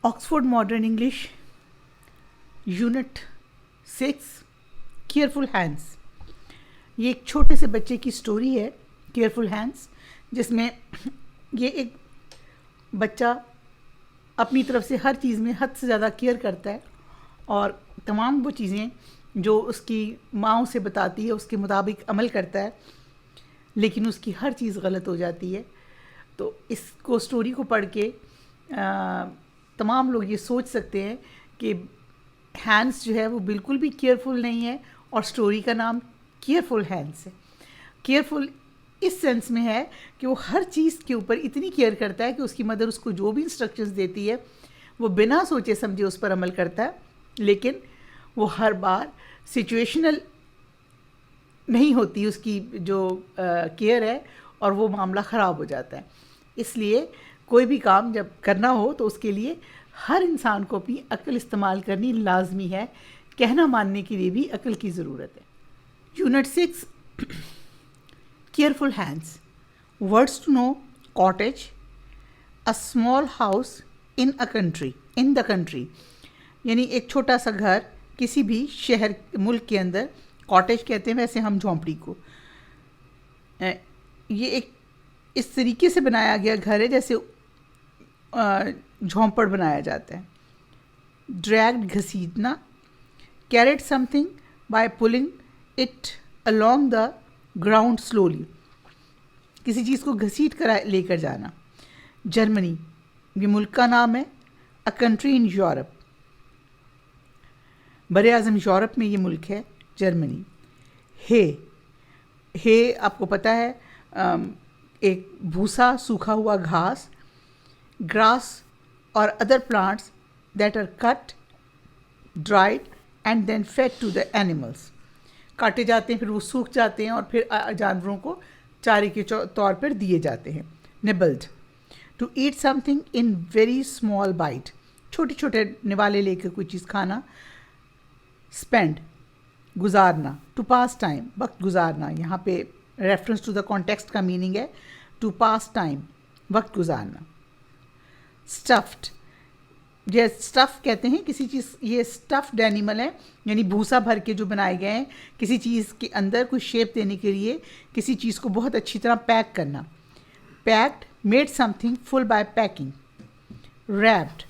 Oxford modern English unit 6 careful hands. ये एक छोटे से बच्चे की स्टोरी है केयरफुल हैंड्स, जिसमें ये एक बच्चा अपनी तरफ से हर चीज़ में हद से ज़्यादा केयर करता है और तमाम वो चीज़ें जो उसकी माँ उसे बताती है उसके मुताबिक अमल करता है, लेकिन उसकी हर चीज़ गलत हो जाती है। तो इसको स्टोरी को पढ़ के तमाम लोग ये सोच सकते हैं कि हैंड्स जो है वो बिल्कुल भी केयरफुल नहीं है और स्टोरी का नाम केयरफुल हैंड्स है। केयरफुल इस सेंस में है कि वो हर चीज़ के ऊपर इतनी केयर करता है कि उसकी मदर उसको जो भी इंस्ट्रक्शंस देती है वो बिना सोचे समझे उस पर अमल करता है, लेकिन वो हर बार सिचुएशनल नहीं होती उसकी जो केयर है और वो मामला ख़राब हो जाता है। इसलिए कोई भी काम जब करना हो तो उसके लिए हर इंसान को अपनी अक्ल इस्तेमाल करनी लाजमी है। कहना मानने के लिए भी अक्ल की ज़रूरत है। Unit 6 careful hands. Words to know cottage, a small house in the country, यानी एक छोटा सा घर किसी भी शहर मुल्क के अंदर। कॉटेज कहते हैं वैसे हम झोंपड़ी को। ये एक इस तरीके से बनाया गया घर है जैसे झोंपड़ बनाया जाता है। ड्रैग्ड घसीटना, carried something by pulling it along the ground slowly, किसी चीज़ को घसीट कर लेकर जाना। जर्मनी ये मुल्क का नाम है। अ कंट्री इन यूरोप, बरे आज़म यूरोप में ये मुल्क है जर्मनी। हे आपको पता है एक भूसा सूखा हुआ घास। ग्रास और other plants that are cut, dried and then fed to the animals, काटे जाते हैं फिर वो सूख जाते हैं और फिर जानवरों को चारे के तौर पर दिए जाते हैं। Nibbled, to eat something in very small bite, छोटे छोटे निवाले लेकर कोई चीज़ खाना। स्पेंड गुजारना, टू पास टाइम वक्त गुजारना, यहाँ पे रेफरेंस टू द कॉन्टेक्स्ट का मीनिंग है टू पास टाइम वक्त गुजारना। स्टफ्ड, ये स्टफ़ कहते हैं किसी चीज़, ये स्टफ्ड एनिमल है यानी भूसा भर के जो बनाए गए हैं किसी चीज़ के अंदर कोई शेप देने के लिए, किसी चीज़ को बहुत अच्छी तरह पैक करना। Packed, made something full by packing. Wrapped,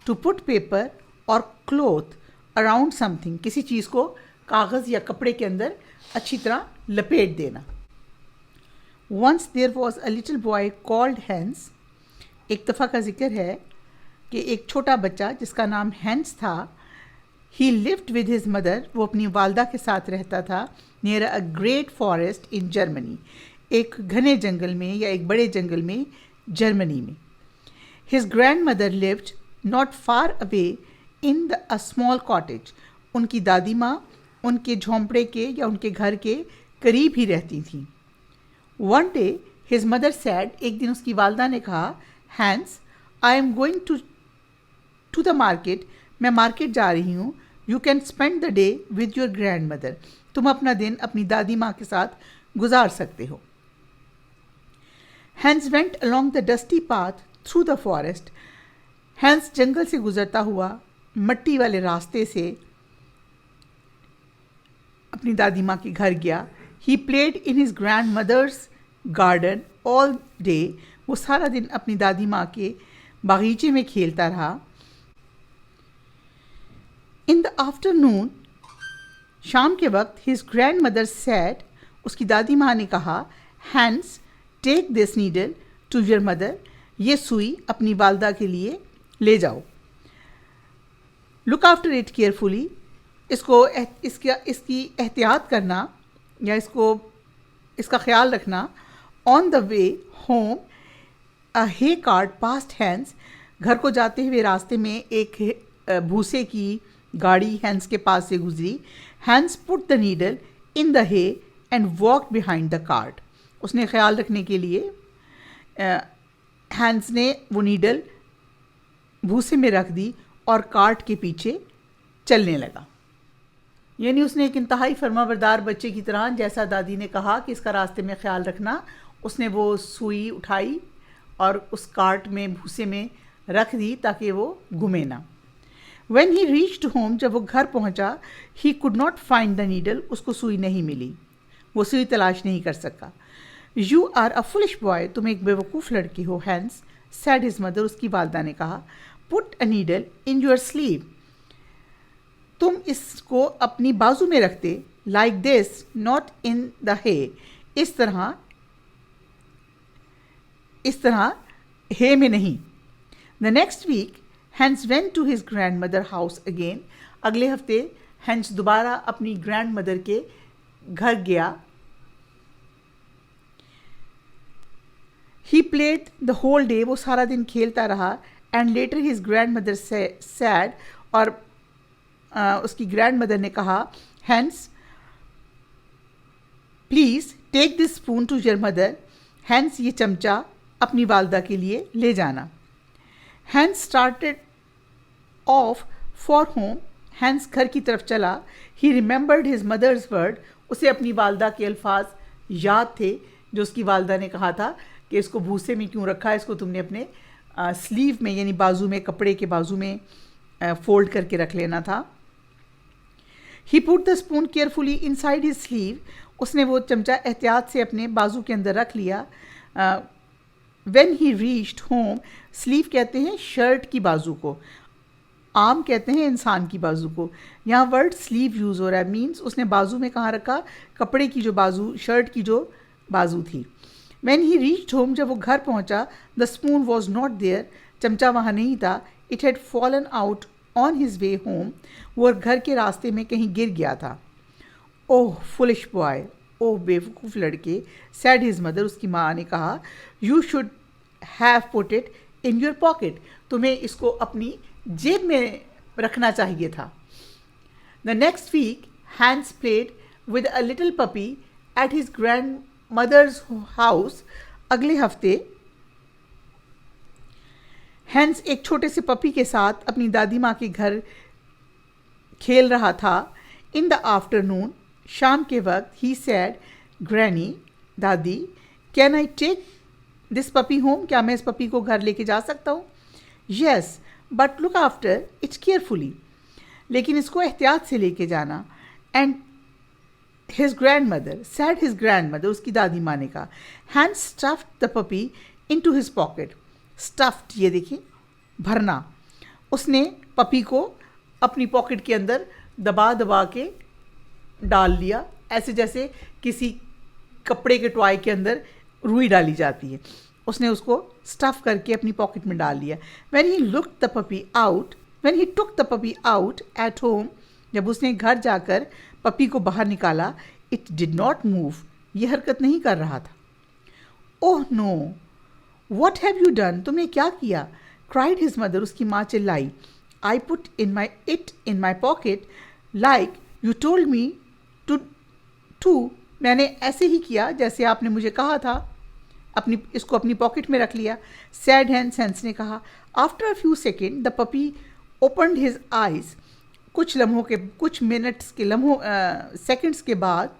to put paper और क्लोथ अराउंड समथिंग, किसी चीज़ को कागज़ या कपड़े के अंदर अच्छी तरह लपेट देना। Once there was a little boy called Hans, एक दफ़ा का जिक्र है कि एक छोटा बच्चा जिसका नाम हैंस था। ही लिव्ड विद हिज मदर, वो अपनी वालदा के साथ रहता था। Near a great forest in Germany, एक घने जंगल में या एक बड़े जंगल में जर्मनी में। His grandmother lived not far away in a small cottage, उनकी दादी माँ उनके झोंपड़े के या उनके घर के करीब ही रहती थी। One day his mother said, एक दिन उसकी वालदा ने कहा, Hans I am going to the market, मैं मार्केट जा रही हूँ। You can spend the day with your grandmother, तुम अपना दिन अपनी दादी माँ के साथ गुजार सकते हो। Hans went along the dusty path through the forest, Hans जंगल से गुजरता हुआ मट्टी वाले रास्ते से अपनी दादी माँ के घर गया। He played in his grandmother's garden all day, वो सारा दिन अपनी दादी माँ के बागीचे में खेलता रहा। इन द आफ्टरनून, शाम के वक्त, हिज ग्रैंड मदर सैड, उसकी दादी माँ ने कहा, Hans take this needle to your mother, ये सुई अपनी वालदा के लिए ले जाओ। लुक आफ्टर इट केयरफुली, इसकी एहतियात करना या इसका ख्याल रखना। On the way home a hay cart past Hans, घर को जाते हुए रास्ते में एक भूसे की गाड़ी हैंस के पास से गुजरी। Hans put the needle in the hay and walk behind the cart, उसने ख्याल रखने के लिए हैंस ने वो नीडल भूसे में रख दी और कार्ट के पीछे चलने लगा। यानी उसने एक इंतहाई फर्माबरदार बच्चे की तरह, जैसा दादी ने कहा कि इसका रास्ते में ख्याल रखना, उसने वो सुई उठाई और उस कार्ट में भूसे में रख दी ताकि वो घूमे ना। When he reached home, जब वो घर पहुंचा, he could not find the needle, उसको सुई नहीं मिली, वो सुई तलाश नहीं कर सका। You are a foolish boy, तुम एक बेवकूफ़ लड़की हो, Hans said his mother, उसकी वालदा ने कहा। Put a needle in your sleeve, तुम इसको अपनी बाजू में रखते, like this, not in the hay, इस तरह हे में नहीं। The next week, Hans went to his grandmother house again. अगले हफ्ते हैंस दोबारा अपनी ग्रैंडमदर के घर गया। He played the whole day, वो सारा दिन खेलता रहा। And later his grandmother said, और उसकी ग्रैंडमदर ने कहा, Hans please take this spoon to your mother, Hans ये चमचा अपनी वालदा के लिए ले जाना। Hans started off for home, Hans घर की तरफ चला। He remembered his mother's word, उसे अपनी वालदा के अल्फाज याद थे जो उसकी वालदा ने कहा था कि इसको भूसे में क्यों रखा है, इसको तुमने अपने स्लीव में यानी बाजू में, कपड़े के बाजू में फोल्ड करके रख लेना था। He put the spoon carefully inside his sleeve, उसने वो चमचा एहतियात से अपने बाजू के अंदर रख लिया। When he reached home, sleeve कहते हैं शर्ट की बाजू को, आर्म कहते हैं इंसान की बाजू को। यहाँ वर्ड स्लीव यूज़ हो रहा है, मीन्स उसने बाजू में कहाँ रखा, कपड़े की जो बाजू, शर्ट की जो बाजू थी। व्हेन ही रीच्ड होम, जब वो घर पहुँचा, the spoon was not there, चमचा वहाँ नहीं था। It had fallen out on his way home, वो घर के रास्ते में कहीं गिर गया था। ओह फुलिश बॉय, ओह बेवकूफ़ लड़के, सैड हिज मदर, उसकी माँ ने कहा। You should have put it in your pocket, तुम्हें इसको अपनी जेब में रखना चाहिए था। The next week Hans played with a little puppy at his grandmother's house, अगले हफ्ते हैंस एक छोटे से पपी के साथ अपनी दादी माँ के घर खेल रहा था। इन द आफ्टरनून, शाम के वक्त, ही सैड, ग्रैनी, दादी, can I take this puppy home, क्या मैं इस पपी को घर लेके जा सकता हूँ? Yes but look after its carefully, लेकिन इसको एहतियात से लेके जाना। And his grandmother said, his grandmother, उसकी दादी माँ ने कहा। Hans stuffed the puppy into his pocket, stuffed ये देखिए भरना, उसने पपी को अपनी पॉकेट के अंदर दबा दबा के डाल लिया, ऐसे जैसे किसी कपड़े के टॉय के अंदर रुई डाली जाती है, उसने उसको स्टफ़ करके अपनी पॉकेट में डाल लिया। When he took the puppy out at home, जब उसने घर जाकर पपी को बाहर निकाला, इट डिड नॉट मूव, ये हरकत नहीं कर रहा था। Oh no, what have you done, तुमने क्या किया? क्राइड हिज मदर, उसकी माँ चिल्लाई। I put it in my pocket like you told me to, मैंने ऐसे ही किया जैसे आपने मुझे कहा था, इसको अपनी पॉकेट में रख लिया। सैड हैंस ने कहा। After a few second the puppy opened his eyes, कुछ मिनट्स के सेकेंड्स के बाद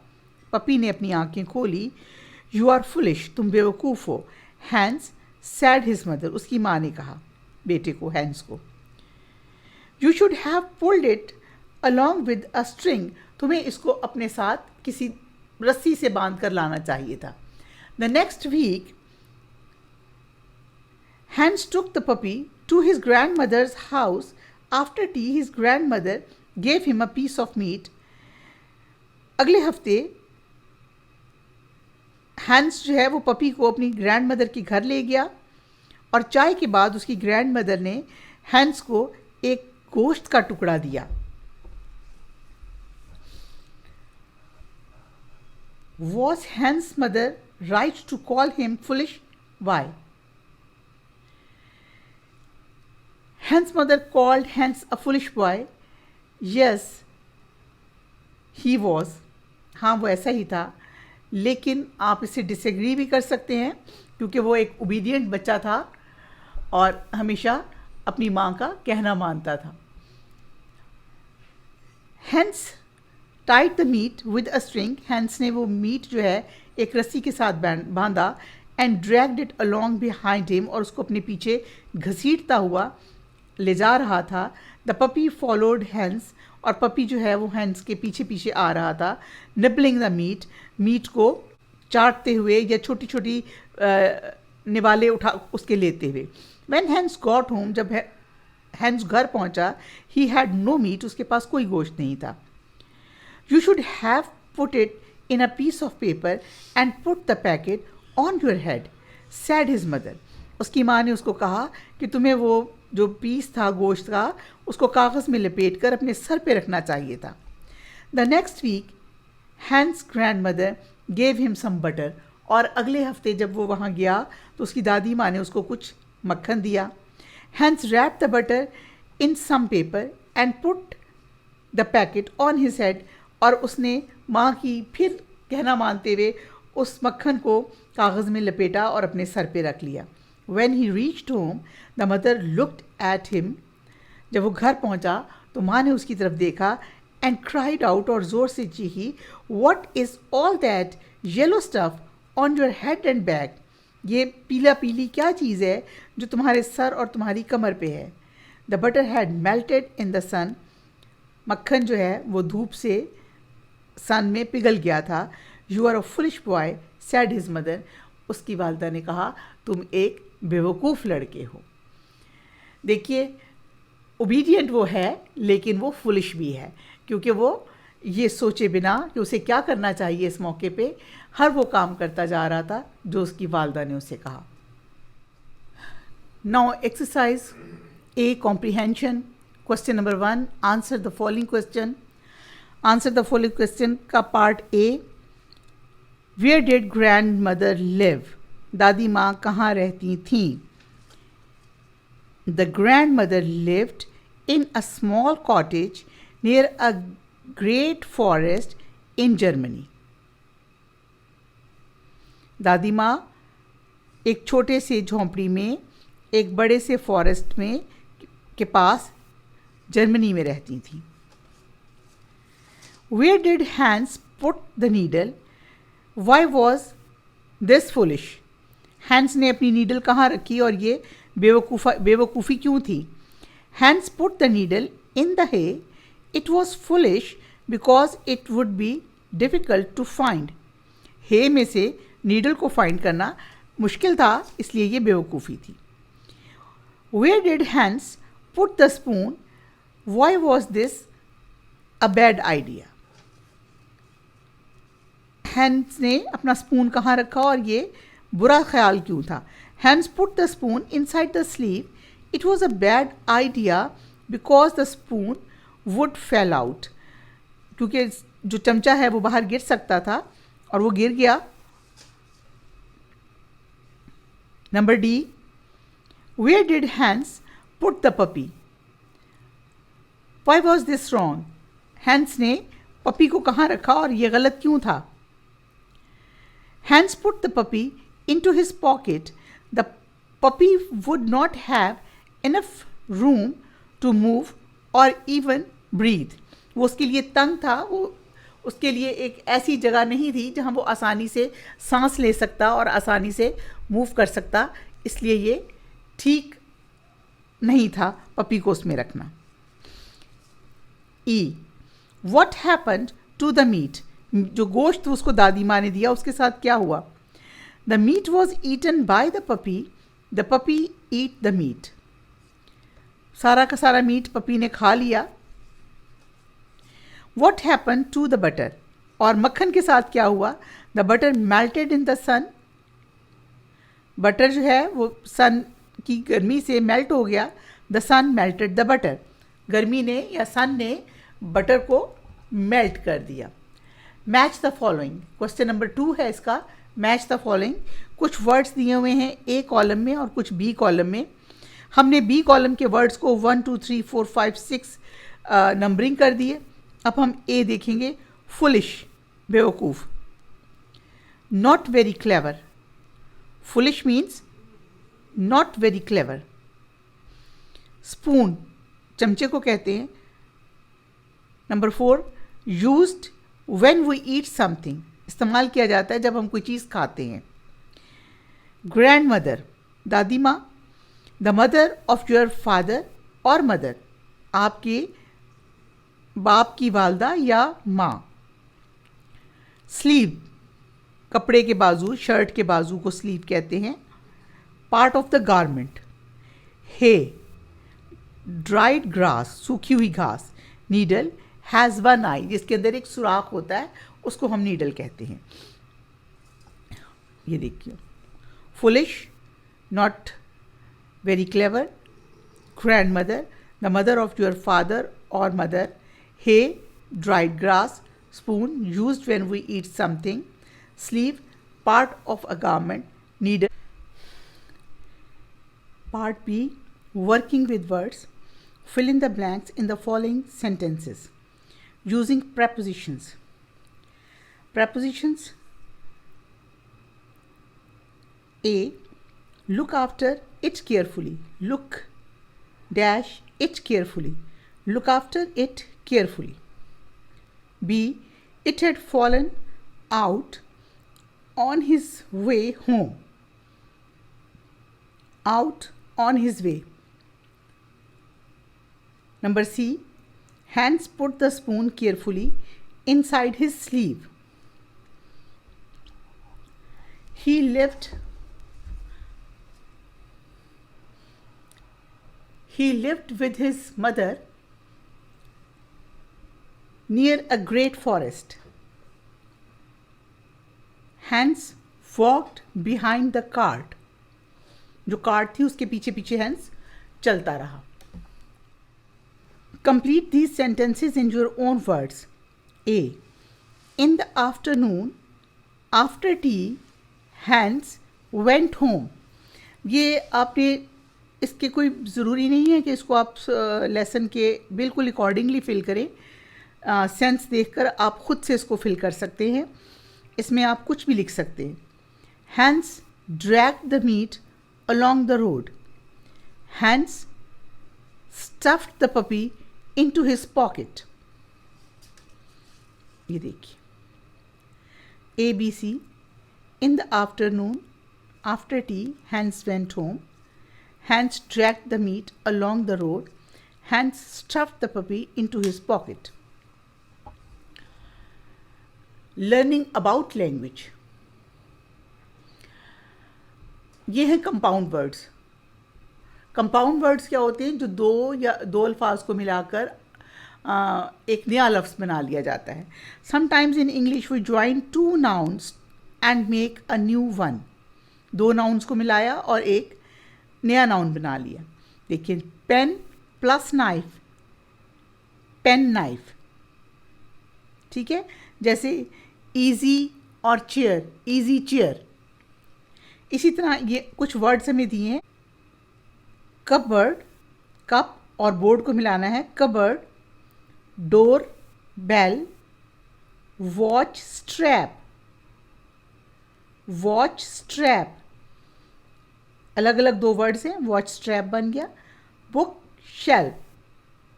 पपी ने अपनी आंखें खोली। यू आर फुलिश, तुम बेवकूफ़ हो, हैंस सैड हिज मदर, उसकी माँ ने कहा बेटे को, हैंस को। You should have pulled it along with a string, तुम्हें इसको अपने साथ किसी रस्सी से बांध कर लाना चाहिए था। The next week Hans took the puppy to his grandmother's house. After tea his grandmother gave him a piece of meat. अगले हफ्ते हैंस जो है वो पपी को अपनी ग्रैंड मदर के घर ले गया और चाय के बाद उसकी ग्रैंड मदर ने हैंस को एक गोश्त का टुकड़ा दिया। Was Hans' mother right to call him foolish? Why? Hans' mother called Hans a foolish boy. Yes, he was. हाँ वो ऐसा ही था, लेकिन आप इसे डिसएग्री भी कर सकते हैं क्योंकि वो एक ओबीडियंट बच्चा था और हमेशा अपनी माँ का कहना मानता था। Hans tied the meat with a string. Hans ने वो मीट जो है एक रस्सी के साथ बांधा। And dragged it along behind him, और उसको अपने पीछे घसीटता हुआ ले जा रहा था. द पपी फॉलोड हैंस, और पपी जो है वो हैंस के पीछे पीछे आ रहा था. निबलिंग द मीट, मीट को चाटते हुए या छोटी छोटी निवाले उठा उसके लेते हुए. व्हेन हैंस गॉट होम, जब हैंस घर पहुंचा, ही हैड नो मीट, उसके पास कोई गोश्त नहीं था. You should have put it in a piece of paper and put the packet on your head, said his mother. उसकी माँ ने उसको कहा कि तुम्हें वो जो पीस था गोश्त का, उसको कागज़ में लपेट कर अपने सर पे रखना चाहिए था. The next week Hans grandmother gave him some butter, और अगले हफ्ते जब वो वहाँ गया तो उसकी दादी माँ ने उसको कुछ मक्खन दिया. Hans wrap the butter in some paper and put the packet on his head, और उसने माँ की फिर कहना मानते हुए उस मक्खन को कागज़ में लपेटा और अपने सर पे रख लिया. When he reached home, the mother looked at him. जब वो घर पहुंचा तो माँ ने उसकी तरफ देखा and cried out, और ज़ोर से चीखी, What is all that yellow stuff on your head and back? ये पीला पीली क्या चीज़ है जो तुम्हारे सर और तुम्हारी कमर पे है. The butter had melted in the sun. मक्खन जो है वो धूप से सन में पिघल गया था. You are a foolish boy, said his mother. उसकी वालदा ने कहा, तुम एक बेवकूफ़ लड़के हो. देखिए, ओबीडियंट वो है लेकिन वो फुलिश भी है, क्योंकि वो ये सोचे बिना कि उसे क्या करना चाहिए इस मौके पे हर वो काम करता जा रहा था जो उसकी वालदा ने उसे कहा. Now exercise A, comprehension. Question number 1, answer the following question. Answer the following question का part A, where did grandmother live? दादी माँ कहाँ रहती थीं? The grandmother lived in a small cottage near a great forest in Germany. दादी माँ एक छोटे से झोंपड़ी में एक बड़े से फॉरेस्ट में के पास जर्मनी में रहती थी. Where did Hans put the needle? Why was this foolish? Hans ने अपनी नीडल कहाँ रखी और ये बेवकूफ़ी क्यों थी? Hans put the needle in the hay. It was foolish because it would be difficult to find. Hay में से नीडल को फाइंड करना मुश्किल था, इसलिए ये बेवकूफ़ी थी. Where did Hans put the spoon? Why was this a bad idea? Hans ने अपना स्पून कहाँ रखा और ये बुरा ख्याल क्यों था? Hans put the spoon inside the sleeve. It was a bad idea because the spoon would fall out. क्योंकि जो चमचा है वो बाहर गिर सकता था और वो गिर गया. Number D, where did Hans put the puppy? Why was this wrong? Hans ने पपी को कहाँ रखा और ये गलत क्यों था? Hans put the puppy into his pocket. The puppy would not have enough room to move or even breathe. वो उसके लिए तंग था, वो उसके लिए एक ऐसी जगह नहीं थी जहाँ वो आसानी से सांस ले सकता और आसानी से मूव कर सकता, इसलिए ये ठीक नहीं था पपी को उसमें रखना. E, what happened to the meat? जो गोश्त उसको दादी माँ ने दिया उसके साथ क्या हुआ? The meat was eaten by the puppy eat the meat. सारा का सारा मीट पपी ने खा लिया. What happen to the butter? और मक्खन के साथ क्या हुआ? The butter melted in the sun. Butter जो है वो सन की गर्मी से मेल्ट हो गया. The sun melted the butter. गर्मी ने या सन ने बटर को मेल्ट कर दिया. Match the following. Question number 2 है इसका, मैच द फॉलोइंग. कुछ वर्ड्स दिए हुए हैं ए कॉलम में और कुछ बी कॉलम में. हमने बी कॉलम के वर्ड्स को 1 2 3 4 5 6 नंबरिंग कर दिए. अब हम ए देखेंगे. फुलिश, बेवकूफ़. Not very clever. Foolish means not very clever. Spoon, चमचे को कहते हैं. Number 4, used when we eat something. इस्तेमाल किया जाता है जब हम कोई चीज़ खाते हैं. ग्रैंडमदर दादी माँ, the mother of your father और मदर आपके बाप की वालदा या माँ। स्लीव कपड़े के बाजू, शर्ट के बाजू को स्लीव कहते हैं। Part of the garment. Hay dried grass सूखी हुई घास। नीडल हैज़ वन आई जिसके अंदर एक सुराख होता है उसको हम नीडल कहते हैं। ये देखिए, foolish not very clever. Grandmother the mother of your father और mother. Hay dried grass. Spoon used when we eat something. Sleeve part of a garment. Needle. Part B, working with words. Fill in the blanks in the following sentences using prepositions. Prepositions. A, look after it carefully. Look dash it carefully. Look after it carefully. B, it had fallen out on his way home. Out on his way. Number C, Hans put the spoon carefully inside his sleeve. He lived with his mother near a great forest. Hans walked behind the cart. जो cart थी उसके पीछे पीछे hence चलता रहा। Complete these sentences in your own words. A, in the afternoon after tea Hans went home. ये आपने इसके कोई ज़रूरी नहीं है कि इसको आप लेसन के बिल्कुल अकॉर्डिंगली फिल करें। सेंस देखकर आप खुद से इसको फिल कर सकते हैं। इसमें आप कुछ भी लिख सकते हैं। Hans dragged the meat along the road. Hans stuffed the puppy into his pocket. ये देखिए, A B C. In the afternoon after tea Hans went home. Hans dragged the meat along the road. Hans stuffed the puppy into his pocket. Learning about language. ये हैं compound words. Compound words क्या होते हैं? जो दो अल्फाज को मिलाकर एक नया लफ्ज़ बना लिया जाता है। Sometimes in English we join two nouns and make a new one. दो नाउन्स को मिलाया और एक नया नाउन बना लिया। देखिए, pen plus knife, pen knife. ठीक है, जैसे ईजी और चेयर, ईजी चेयर। इसी तरह ये कुछ वर्ड्स हमें दिए हैं। कपबोर्ड, कप और बोर्ड को मिलाना है। Cupboard, door bell, watch strap, watch strap. अलग अलग दो वर्ड्स हैं, वॉच स्ट्रैप बन गया। बुक शेल्फ,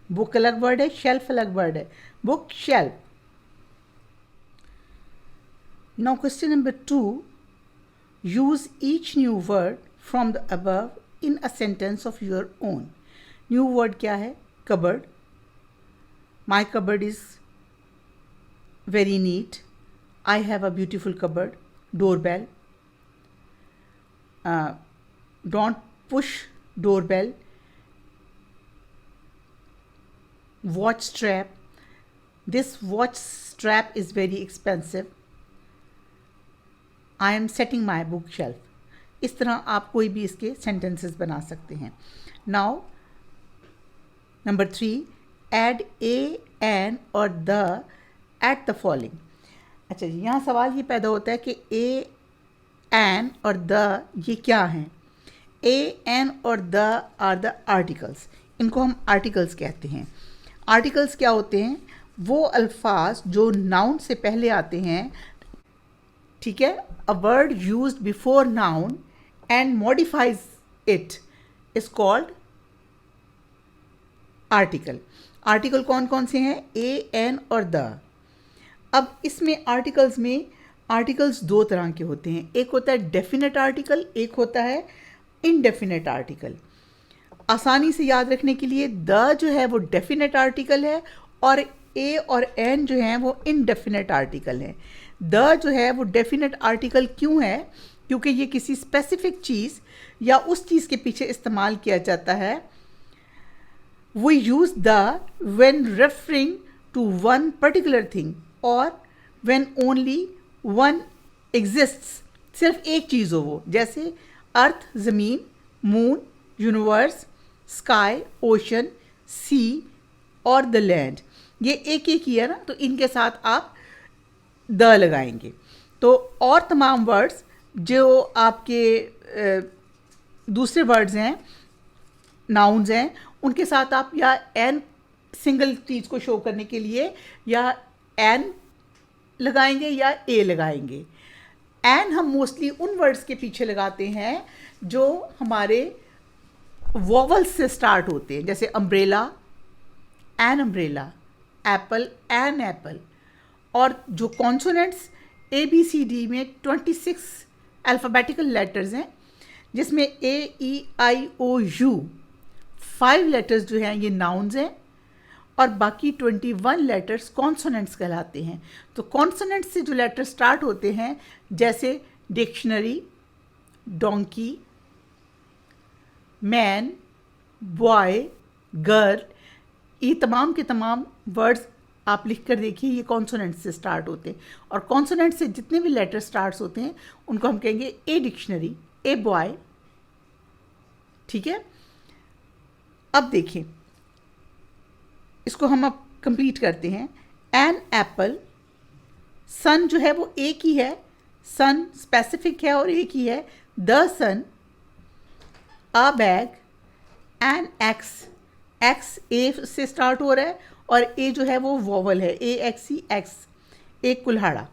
बुक अलग वर्ड है, शेल्फ अलग वर्ड है। Book shelf. Now question number 2, use each new word from the above in a sentence of your own. New word क्या है? Cupboard. My cupboard is very neat. I have a beautiful cupboard. Doorbell. Don't push doorbell. Watch strap. This watch strap is very expensive. I am setting my book shelf. इस तरह आप कोई भी इसके sentences बना सकते हैं। Now number 3, add A N और द एट द फॉलोइंग। अच्छा जी, यहाँ सवाल ये पैदा होता है कि ए एन और द ये क्या हैं? ए एन और द आर द आर्टिकल्स। इनको हम आर्टिकल्स कहते हैं। आर्टिकल्स क्या होते हैं? वो अल्फाज जो नाउन से पहले आते हैं। ठीक है, a word used before noun and modifies it is called article. Article कौन कौन से हैं? ए एन और द। अब इसमें आर्टिकल्स में आर्टिकल्स दो तरह के होते हैं, एक होता है डेफिनेट आर्टिकल, एक होता है इनडेफिनेट आर्टिकल। आसानी से याद रखने के लिए द जो है वो डेफिनेट आर्टिकल है और ए और एन जो है वो इनडेफिनेट आर्टिकल है। द जो है वो डेफिनेट आर्टिकल क्यों है? क्योंकि ये किसी स्पेसिफिक चीज़ या उस चीज़ के पीछे इस्तेमाल किया जाता है। We use the when referring to one particular thing or when only one exists, सिर्फ एक चीज़ हो वो, जैसे अर्थ, ज़मीन, मून, यूनिवर्स, स्काई, ओशन, सी और द लैंड। ये एक एक ही है ना, तो इनके साथ आप द लगाएंगे। तो और तमाम वर्ड्स जो आपके दूसरे वर्ड्स हैं, नाउन्स हैं, उनके साथ आप या एन सिंगल चीज़ को शो करने के लिए या एन लगाएंगे या ए लगाएंगे। एन हम मोस्टली उन वर्ड्स के पीछे लगाते हैं जो हमारे वॉवल्स से स्टार्ट होते हैं, जैसे umbrella, an umbrella, apple, an apple. और जो consonants A B C D में 26 अल्फ़ाबेटिकल लेटर्स हैं, जिसमें ए ई आई ओ यू 5 लेटर्स जो हैं ये नाउन्स हैं और बाकी 21 लेटर्स कॉन्सोनेंट्स कहलाते हैं। तो कॉन्सोनेंट्स से जो लेटर स्टार्ट होते हैं, जैसे dictionary, donkey, man, boy, girl, ये तमाम के तमाम वर्ड्स आप लिख कर देखिए, ये कॉन्सोनेंट से स्टार्ट होते हैं। और कॉन्सोनेंट से जितने भी लेटर स्टार्ट होते हैं उनको हम कहेंगे ए डिक्शनरी, ए बॉय। ठीक है, अब देखिए इसको हम अब कंप्लीट करते हैं। एन एप्पल, सन जो है वो एक ही है, सन स्पेसिफिक है और एक ही है, the sun. A bag, an axe, axe A से स्टार्ट हो रहा है और ए जो है वो वॉवल है, ए एक्स ई एक्स, एक कुल्हाड़ा।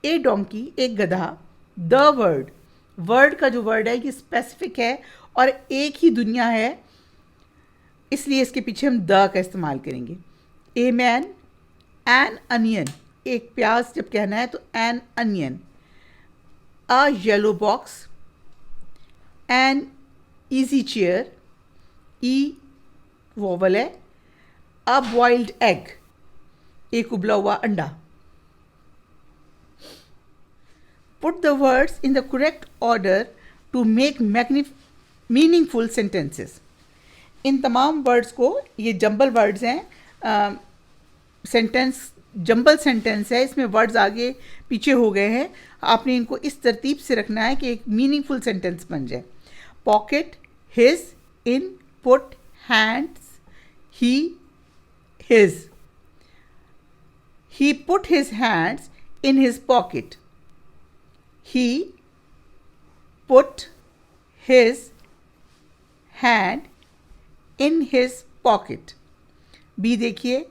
ए डोंकी, एक गधा। द वर्ड, वर्ड का जो वर्ड है ये स्पेसिफिक है और एक ही दुनिया है, इसलिए इसके पीछे हम द का इस्तेमाल करेंगे। ए मैन, एन अनियन, एक प्याज जब कहना है तो an onion. A yellow box, an easy chair, E vowel है। अ बॉइल्ड एग, एक उबला हुआ अंडा। Put the words in the correct order to make meaningful sentences. इन तमाम वर्ड्स को, ये जंबल वर्ड्स हैं, सेंटेंस जंबल सेंटेंस है, इसमें वर्ड्स आगे पीछे हो गए हैं, आपने इनको इस तरतीब से रखना है कि एक मीनिंगफुल सेंटेंस बन जाए। Pocket, his, in, put, hands, he, his. He put his hands in his pocket. He put his hand in his pocket. B देखिए,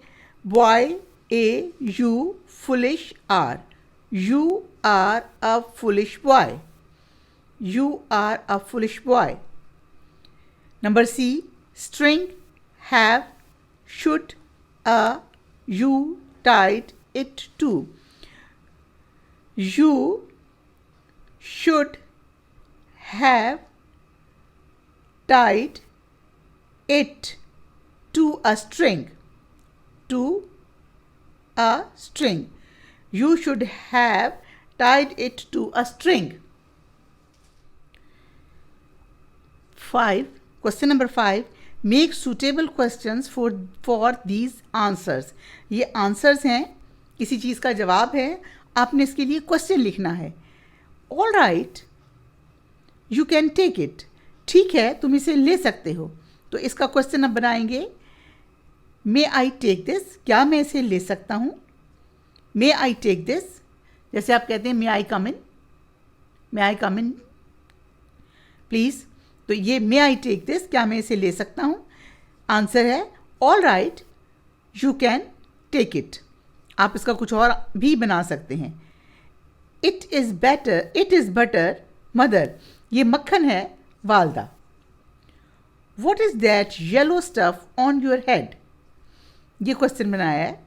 boy, a, you, foolish, are. You are a foolish boy. You are a foolish boy. Number C, string, have, should, a, you tied it to. You should have tied it to a string. To a string. You should have tied it to a string. 5. Question number 5. Make suitable questions for these answers. ये answers हैं, किसी चीज़ का जवाब है, आपने इसके लिए question लिखना है। All right, you can take it, ठीक है तुम इसे ले सकते हो। तो इसका क्वेश्चन अब बनाएंगे, मे आई टेक दिस, क्या मैं इसे ले सकता हूँ। मे आई टेक दिस, जैसे आप कहते हैं मे आई कम इन, मे आई कम इन प्लीज़, तो ये मे आई टेक दिस, क्या मैं इसे ले सकता हूँ। आंसर है all right you can take it. आप इसका कुछ और भी बना सकते हैं। It is better, it is butter mother, ये मक्खन है वालदा। What is that yellow stuff on your head, ये क्वेश्चन बनाया है।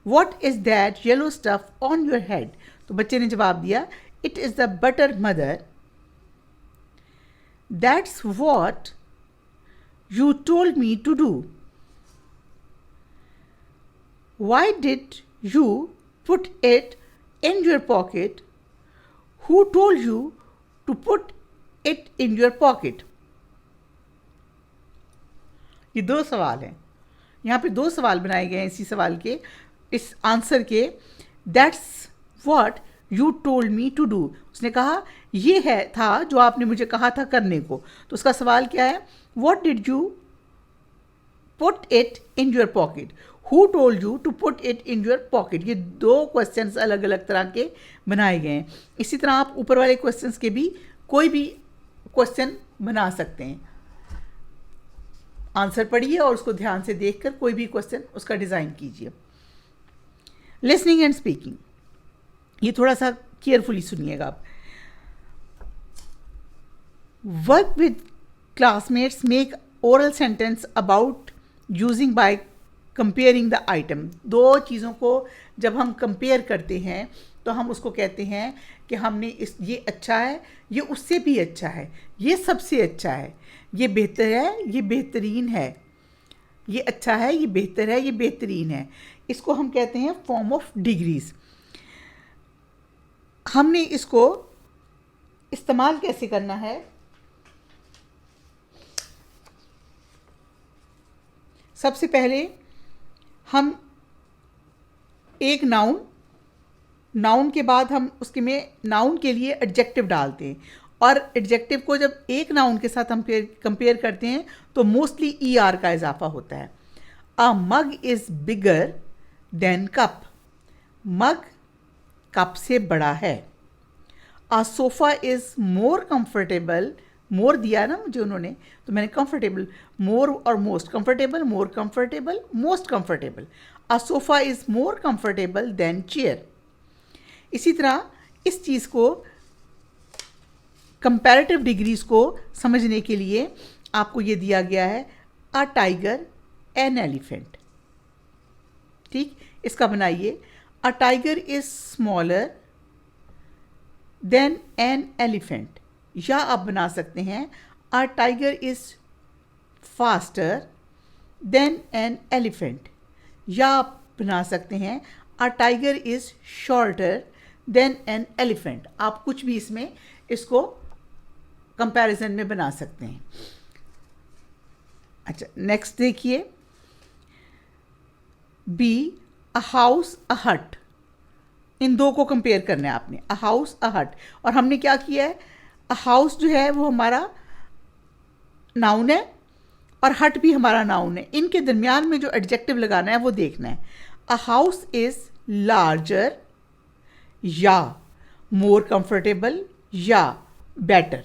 What is that yellow stuff on your head, तो बच्चे ने जवाब दिया, it is the butter mother, that's what you told me to do, why did you put it in your pocket, who told you to put it in your pocket. ये दो सवाल हैं, यहाँ पे दो सवाल बनाए गए हैं इसी सवाल के, इस आंसर के। That's what you told me to do, उसने कहा ये है था जो आपने मुझे कहा था करने को। तो उसका सवाल क्या है, what did you put it in your pocket, who told you to put it in your pocket. ये दो क्वेश्चंस अलग अलग तरह के बनाए गए हैं। इसी तरह आप ऊपर वाले क्वेश्चंस के भी कोई भी क्वेश्चन बना सकते हैं। आंसर पढ़िए और उसको ध्यान से देखकर कोई भी क्वेश्चन उसका डिज़ाइन कीजिए। लिसनिंग एंड स्पीकिंग, ये थोड़ा सा केयरफुली सुनिएगा आप। Work with classmates, make oral sentence about using by comparing the item. दो चीज़ों को जब हम कंपेयर करते हैं तो हम उसको कहते हैं कि हमने ये अच्छा है, ये उससे भी अच्छा है, ये सबसे अच्छा है, ये बेहतर है, ये बेहतरीन है, ये अच्छा है, ये बेहतर है, ये बेहतरीन है। इसको हम कहते हैं फॉर्म ऑफ डिग्रीज। हमने इसको इस्तेमाल कैसे करना है, सबसे पहले हम एक नाउन के बाद हम उसके में नाउन के लिए एडजेक्टिव डालते हैं, और एडजेक्टिव को जब एक नाउन के साथ हम कंपेयर करते हैं तो मोस्टली ER का इजाफा होता है। A mug is bigger than cup, mug cup से बड़ा है। A sofa is more comfortable, more दिया ना मुझे उन्होंने तो मैंने कंफर्टेबल, मोर और most, comfortable, more comfortable, most comfortable. A sofa is more comfortable than chair. इसी तरह इस चीज़ को कंपैरेटिव डिग्रीज को समझने के लिए आपको ये दिया गया है, अ टाइगर एन एलिफेंट। ठीक, इसका बनाइए, a tiger is smaller then an elephant, या आप बना सकते हैं a tiger is faster then an elephant, या आप बना सकते हैं a tiger is shorter than an elephant. आप कुछ भी इसमें इसको कंपैरिजन में बना सकते हैं। अच्छा, नेक्स्ट देखिए, बी अ हाउस अ हट। इन दो को कंपेयर करना है आपने, अ हाउस अ हट, और हमने क्या किया है, अ हाउस जो है वो हमारा नाउन है और हट भी हमारा नाउन है। इनके दरमियान में जो एडजेक्टिव लगाना है वो देखना है। अ हाउस इज लार्जर या मोर कंफर्टेबल या better.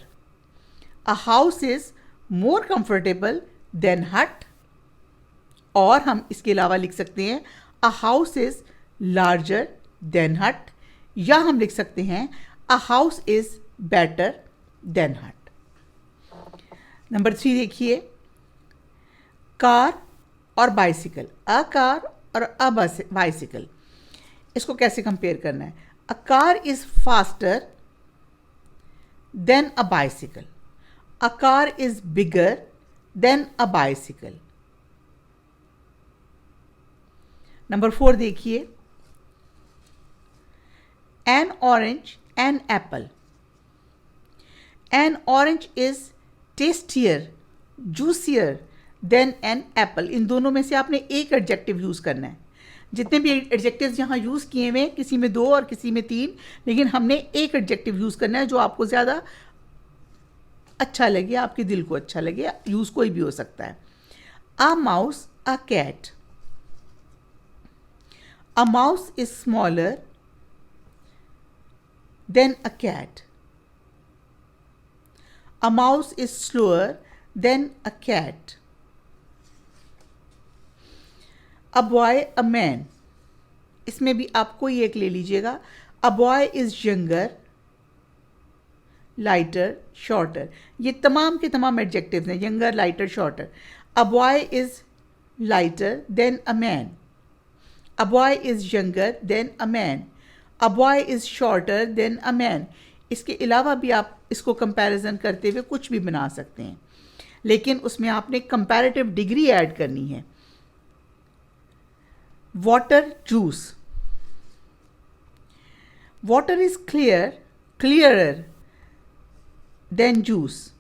A house is more comfortable than hut, और हम इसके अलावा लिख सकते हैं a house is larger than hut, या हम लिख सकते हैं a house is better than hut. Number 3 देखिए, कार और बाइसिकल, अ कार और अ बाइसिकल, इसको कैसे कंपेयर करना है। A car is faster than a bicycle, a car is bigger than a bicycle. Number 4 देखिए, an orange an apple. An orange is tastier juicier than an apple. इन दोनों में से आपने एक एडजेक्टिव यूज़ करना है। जितने भी एडजेक्टिव्स यहाँ यूज़ किए हुए हैं, किसी में 2 और किसी में 3, लेकिन हमने एक एडजेक्टिव यूज़ करना है जो आपको ज़्यादा अच्छा लगे, आपके दिल को अच्छा लगे। यूज़ कोई भी हो सकता है। A mouse a cat. A mouse is smaller than a cat. A mouse is slower than a cat. A boy, a man. इसमें भी आप कोई एक ले लीजिएगा। A boy is younger, lighter, shorter. ये तमाम के तमाम एडजेक्टिव्स हैं, younger, lighter, shorter. A boy is lighter than a man. A boy is younger than a man. A boy is shorter than a man. इसके अलावा भी आप इसको कंपैरिजन करते हुए कुछ भी बना सकते हैं, लेकिन उसमें आपने कंपैरेटिव डिग्री ऐड करनी है। Water juice, water is clearer than juice,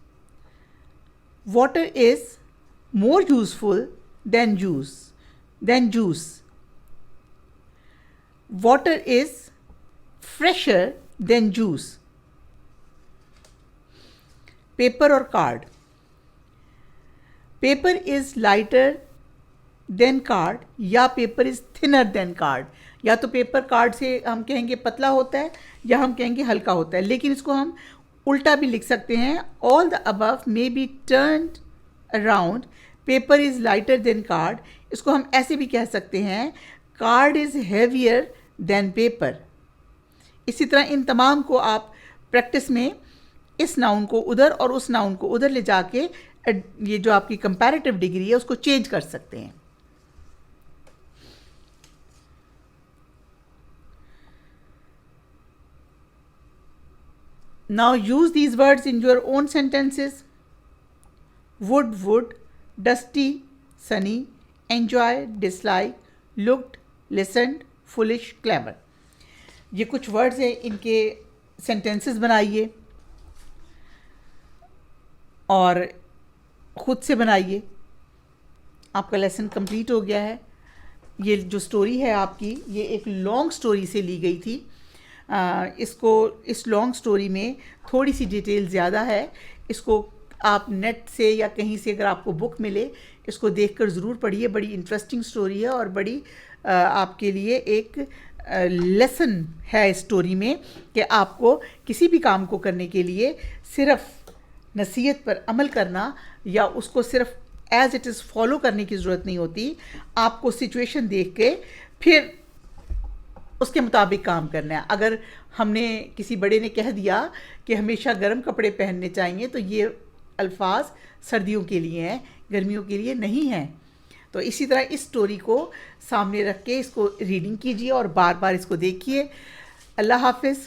water is more useful than juice. Water is fresher than juice. Paper or card. Paper is lighter than card या paper is thinner than card। या तो paper card से हम कहेंगे पतला होता है या हम कहेंगे हल्का होता है, लेकिन इसको हम उल्टा भी लिख सकते हैं। All the above may be turned around. Paper is lighter than card, इसको हम ऐसे भी कह सकते हैं card is heavier than paper. इसी तरह इन तमाम को आप प्रैक्टिस में इस नाउन को उधर और उस नाउन को उधर ले जाके ये जो आपकी कंपैरेटिव डिग्री है उसको चेंज कर सकते हैं। Now use these words in your own sentences. would, dusty, sunny, enjoy, dislike, looked, listened, foolish, clever। ये कुछ वर्ड्स हैं, इनके सेंटेंसेस बनाइए और ख़ुद से बनाइए। आपका लेसन कंप्लीट हो गया है। ये जो स्टोरी है आपकी, ये एक लॉन्ग स्टोरी से ली गई थी। इस लॉन्ग स्टोरी में थोड़ी सी डिटेल ज़्यादा है। इसको आप नेट से या कहीं से अगर आपको बुक मिले, इसको देखकर ज़रूर पढ़िए। बड़ी इंटरेस्टिंग स्टोरी है और बड़ी आपके लिए एक लेसन है इस स्टोरी में कि आपको किसी भी काम को करने के लिए सिर्फ नसीहत पर अमल करना या उसको सिर्फ एज इट इज़ फॉलो करने की ज़रूरत नहीं होती। आपको सिचुएशन देख के फिर उसके मुताबिक काम करना है। अगर हमने किसी बड़े ने कह दिया कि हमेशा गर्म कपड़े पहनने चाहिए, तो ये अल्फाज सर्दियों के लिए हैं, गर्मियों के लिए नहीं हैं। तो इसी तरह इस स्टोरी को सामने रख के इसको रीडिंग कीजिए और बार बार इसको देखिए। अल्लाह हाफिज़।